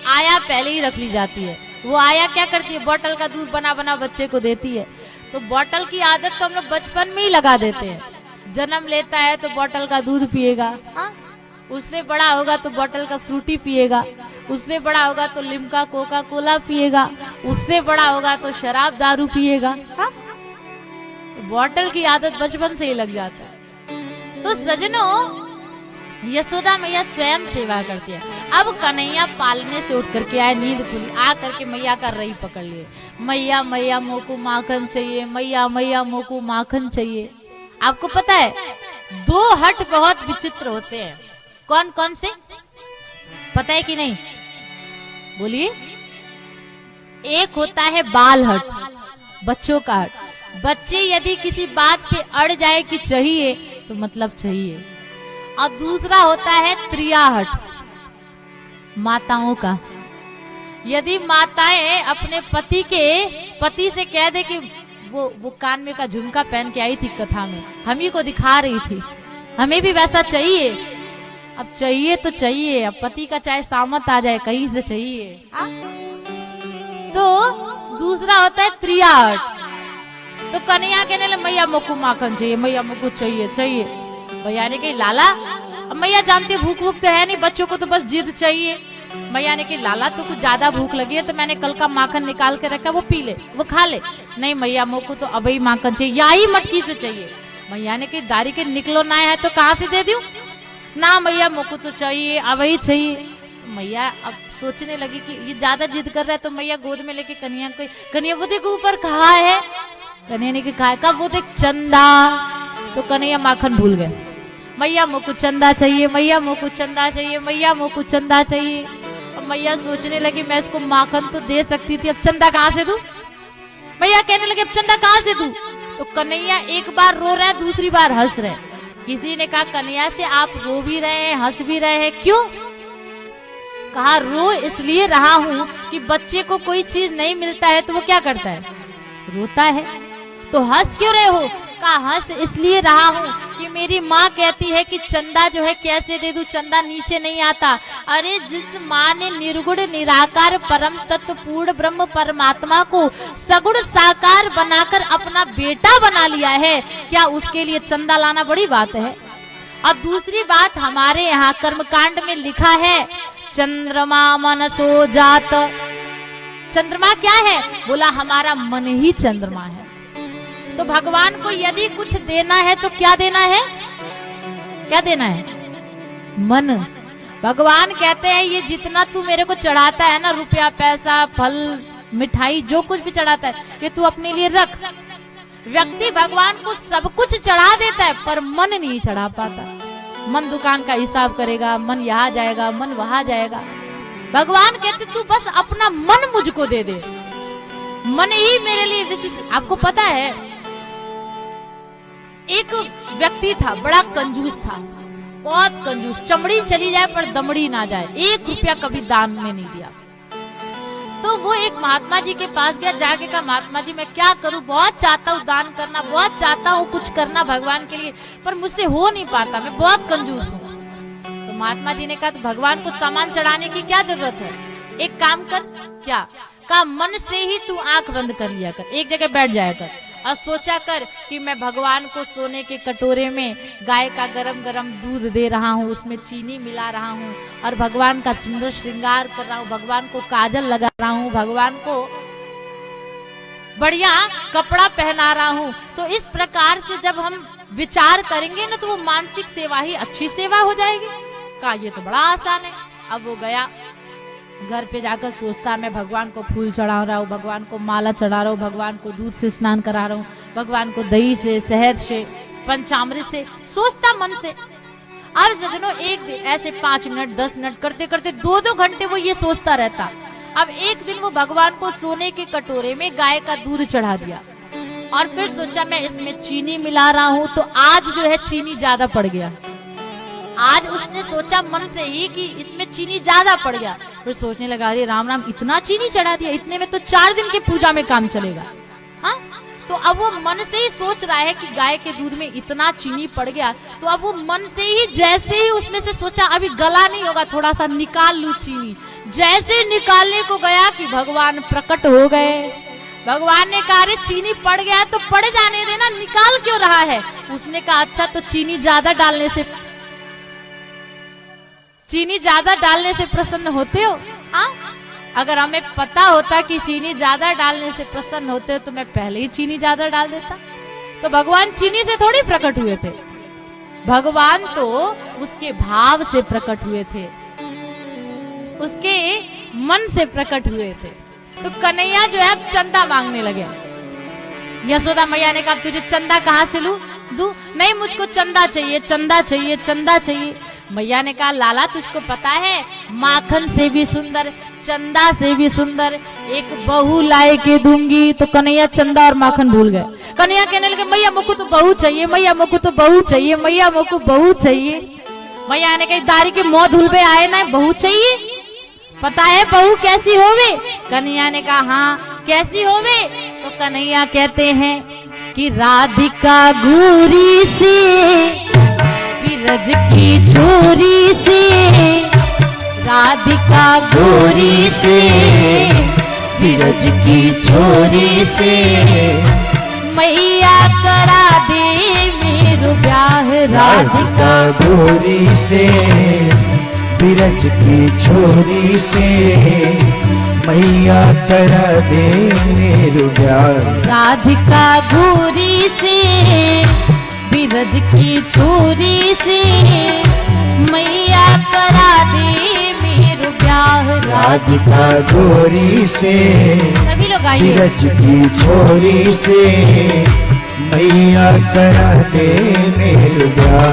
आया पहले ही रख ली जाती है। वो आया क्या करती है, बोतल का दूध बना बना बच्चे को देती है। तो बोतल की आदत तो हम लोग बचपन में ही लगा देते हैं। जन्म लेता है तो बोतल का दूध पिएगा, हाँ? उससे बड़ा होगा तो बोतल का फ्रूटी पिएगा, उससे बड़ा होगा तो लिम्का कोका कोला पिएगा, उससे बड़ा होगा तो शराब दारू पिएगा, हाँ? बोतल की आदत बचपन से ही लग जाता है। तो सजनों, यशोदा मैया स्वयं सेवा करती है। अब कन्हैया पालने से उठ करके आए, नींद खुली, आ करके मैया का रही पकड़ लिए, मैया मैया मोको माखन चाहिए, मैया मैया मोको माखन चाहिए। आपको पता है 2 हट बहुत विचित्र होते हैं। कौन कौन से पता है कि नहीं, बोलिए। एक होता है बाल हट, बच्चों का हट। बच्चे यदि किसी बात पे अड़ जाए कि चाहिए तो मतलब चाहिए। और दूसरा होता है त्रियाहट, माताओं का। यदि माताएं अपने पति से कह दे कि वो कान में का झुमका पहन के आई थी कथा में, हम ही को दिखा रही थी, हमें भी वैसा चाहिए। अब चाहिए तो चाहिए, अब पति का चाहे सामत आ जाए कहीं से चाहिए, हा? तो दूसरा होता है त्रियाहट। तो कन्हैया कहने लगे मैया मोको माखन चाहिए, मैया मोको चाहिए चाहिए। भैया ने कही लाला, अब मैया जानती भूख भूख तो है नहीं, बच्चों को तो बस जिद चाहिए। मैया ने कही लाला तो कुछ ज्यादा भूख लगी है तो मैंने कल का माखन निकाल के रखा, वो पी ले, वो खा ले। नहीं मैया मोको तो अभी माखन चाहिए, या ही मटकी से चाहिए। मैया ने कही दारी के निकलो ना है तो कहाँ से दे दूं? ना मैया मोको तो चाहिए, अभी चाहिए। मैया अब सोचने लगी कि ये ज्यादा जिद कर रहा है, तो मैया गोद में लेके कन्हैया वो देखो ऊपर कहा है। कन्हैया ने कहा कब? वो देख चंदा। तो कन्हैया माखन भूल गए। मैया मोको चंदा चाहिए, मैया मोको चंदा चाहिए, मैया मोको चंदा चाहिए। अब मैया सोचने लगी मैं इसको माखन तो दे सकती थी, अब चंदा कहाँ से दूं? मैया कहने लगे अब चंदा कहाँ से दूं? तो कन्हैया एक बार रो रहा है, दूसरी बार हंस रहे। किसी ने कहा कन्हैया से आप रो भी रहे हैं हंस भी रहे हैं, क्यों? कहा रो इसलिए रहा हूं कि बच्चे को कोई चीज नहीं मिलता है तो वो क्या करता है, रोता है। तो हंस क्यों रहे हो? कहा हंस इसलिए रहा हूँ कि मेरी माँ कहती है कि चंदा जो है कैसे दे दूं, चंदा नीचे नहीं आता। अरे जिस माँ ने निर्गुण निराकार परम तत्व पूर्ण ब्रह्म परमात्मा को सगुण साकार बनाकर अपना बेटा बना लिया है, क्या उसके लिए चंदा लाना बड़ी बात है? और दूसरी बात, हमारे यहाँ कर्मकांड में लिखा है चंद्रमा मनसो जात। चंद्रमा क्या है? बोला हमारा मन ही चंद्रमा है। तो भगवान को यदि कुछ देना है तो क्या देना है? क्या देना है? मन। भगवान कहते हैं ये जितना तू मेरे को चढ़ाता है ना, रुपया पैसा फल मिठाई जो कुछ भी चढ़ाता है, ये तू अपने लिए रख। व्यक्ति भगवान को सब कुछ चढ़ा देता है पर मन नहीं चढ़ा पाता। मन दुकान का हिसाब करेगा, मन यहाँ जाएगा, मन वहां जाएगा। भगवान कहते तू बस अपना मन मुझको दे दे, मन ही मेरे लिए विशिष्ट। आपको पता है एक व्यक्ति था, बड़ा कंजूस था, बहुत कंजूस, चमड़ी चली जाए पर दमड़ी ना जाए, 1 रुपया कभी दान में नहीं दिया। तो वो एक महात्मा जी के पास गया, जाके कहा महात्मा जी मैं क्या करूं, बहुत चाहता हूँ दान करना, बहुत चाहता हूँ कुछ करना भगवान के लिए, पर मुझसे हो नहीं पाता, मैं बहुत कंजूस हूँ। तो महात्मा जी ने कहा तो भगवान को सामान चढ़ाने की क्या जरूरत है, एक काम कर। क्या? कहा मन से ही तू आंख बंद कर लिया कर, एक जगह बैठ जाया कर और सोचा कर कि मैं भगवान को सोने के कटोरे में गाय का गरम गरम दूध दे रहा हूँ, उसमें चीनी मिला रहा हूँ और भगवान का सुंदर श्रृंगार कर रहा हूँ, भगवान को काजल लगा रहा हूँ, भगवान को बढ़िया कपड़ा पहना रहा हूँ। तो इस प्रकार से जब हम विचार करेंगे ना तो वो मानसिक सेवा ही अच्छी सेवा हो जाएगी। कहा ये तो बड़ा आसान है। अब वो गया घर पे जाकर सोचता मैं भगवान को फूल चढ़ा रहा हूँ, भगवान को माला चढ़ा रहा हूँ, भगवान को दूध से स्नान करा रहा हूँ, भगवान को दही से शहद से पंचामृत से, सोचता मन से। अब सजनों एक दिन ऐसे 5 मिनट 10 मिनट करते करते 2-2 घंटे वो ये सोचता रहता। अब एक दिन वो भगवान को सोने के कटोरे में गाय का दूध चढ़ा दिया और फिर सोचा मैं इसमें चीनी मिला रहा हूँ तो आज जो है चीनी ज्यादा पड़ गया। आज उसने सोचा मन से ही कि इसमें चीनी ज्यादा पड़ गया, फिर सोचने लगा अरे राम राम इतना चीनी चढ़ा दिया, इतने में तो 4 दिन की पूजा में काम चलेगा। हाँ, तो अब वो मन से ही सोच रहा है कि गाय के दूध में इतना चीनी पड़ गया, तो अब वो मन से ही जैसे ही उसमें से सोचा अभी गला नहीं होगा, थोड़ा सा निकाल लूं चीनी, जैसे निकालने को गया कि भगवान प्रकट हो गए। भगवान ने कहा अरे चीनी पड़ गया है तो पड़ जाने देना, निकाल क्यों रहा है। उसने कहा अच्छा तो चीनी ज्यादा डालने से प्रसन्न होते हो? हाँ, अगर हमें पता होता कि चीनी ज्यादा डालने से प्रसन्न होते हो तो मैं पहले ही चीनी ज्यादा डाल देता। तो भगवान चीनी से थोड़ी प्रकट हुए थे, भगवान तो उसके भाव से प्रकट हुए थे, उसके मन से प्रकट हुए थे। तो कन्हैया जो है अब चंदा मांगने लगे। यशोदा मैया ने कहा तुझे चंदा कहाँ से लूं? दूं? नहीं, मुझको चंदा चाहिए, चंदा चाहिए, चंदा चाहिए। मैया ने कहा लाला तुझको पता है माखन से भी सुंदर, चंदा से भी सुंदर एक बहू लाए के दूंगी। तो कन्हैया चंदा और माखन भूल गए। कन्हैया कहने लगे मैया मुझको तो बहू चाहिए, मैया मुझको तो बहू चाहिए, मैया मुझको बहू चाहिए। मैया ने कही दारी के मुंह धुलबे आए ना, बहू चाहिए, पता है बहू कैसी होवे? कन्हैया ने कहा हाँ कैसी होवे? तो कन्हैया कहते हैं कि राधिका गोरी से, विरज की छोरी से, राधिका गोरी से, विरज की छोरी से, मैया करा दे मेरो ब्याह। राधिका गोरी से, विरज की छोरी से, मैया करा दे मेरो ब्याह। राधिका गोरी से, विरज की छोरी से, मैया करा दे मेरो ब्याह। राधिका गोरी से, सभी लोग आइए। विरज की छोरी से, मैया करा दे मेरो ब्याह।